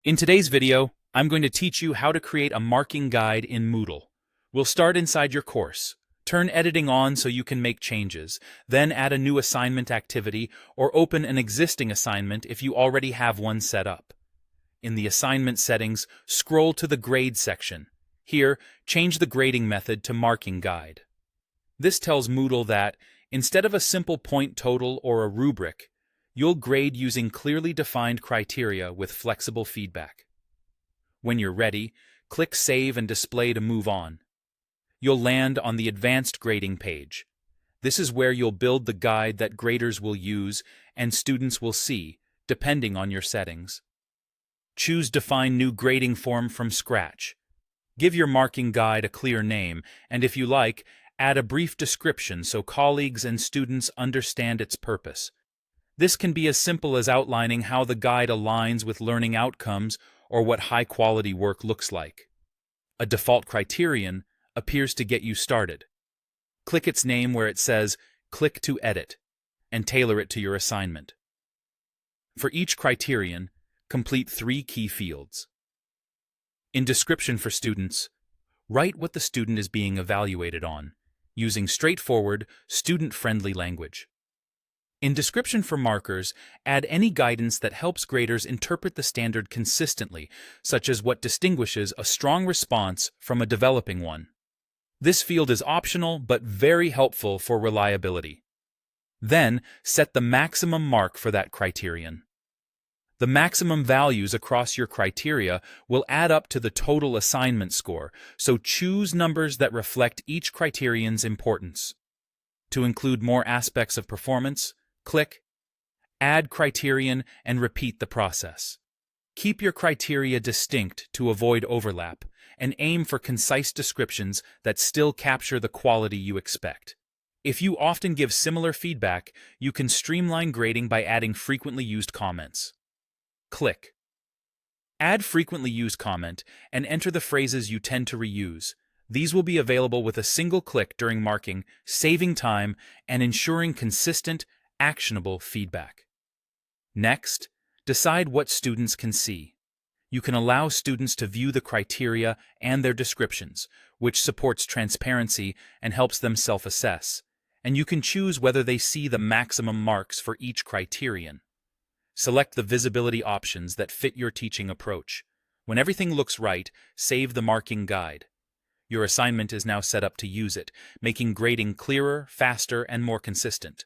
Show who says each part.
Speaker 1: In today's video, I'm going to teach you how to create a marking guide in Moodle. We'll start inside your course. Turn editing on so you can make changes, then add a new assignment activity or open an existing assignment if you already have one set up. In the assignment settings, scroll to the grade section. Here, change the grading method to marking guide. This tells Moodle that, instead of a simple point total or a rubric, you'll grade using clearly defined criteria with flexible feedback. When you're ready, click Save and Display to move on. You'll land on the Advanced Grading page. This is where you'll build the guide that graders will use and students will see, depending on your settings. Choose Define New Grading Form from scratch. Give your marking guide a clear name, and if you like, add a brief description so colleagues and students understand its purpose. This can be as simple as outlining how the guide aligns with learning outcomes or what high-quality work looks like. A default criterion appears to get you started. Click its name where it says Click to Edit, and tailor it to your assignment. For each criterion, complete 3 key fields. In Description for Students, write what the student is being evaluated on, using straightforward, student-friendly language. In Description for Markers, add any guidance that helps graders interpret the standard consistently, such as what distinguishes a strong response from a developing one. This field is optional but very helpful for reliability. Then, set the maximum mark for that criterion. The maximum values across your criteria will add up to the total assignment score, so choose numbers that reflect each criterion's importance. To include more aspects of performance, click Add Criterion and repeat the process. Keep your criteria distinct to avoid overlap, and aim for concise descriptions that still capture the quality you expect. If you often give similar feedback, you can streamline grading by adding frequently used comments. Click Add frequently used comment and enter the phrases you tend to reuse. These will be available with a single click during marking, saving time and ensuring consistent, actionable feedback. Next, decide what students can see. You can allow students to view the criteria and their descriptions, which supports transparency and helps them self-assess, and you can choose whether they see the maximum marks for each criterion. Select the visibility options that fit your teaching approach. When everything looks right, save the marking guide. Your assignment is now set up to use it, making grading clearer, faster, and more consistent.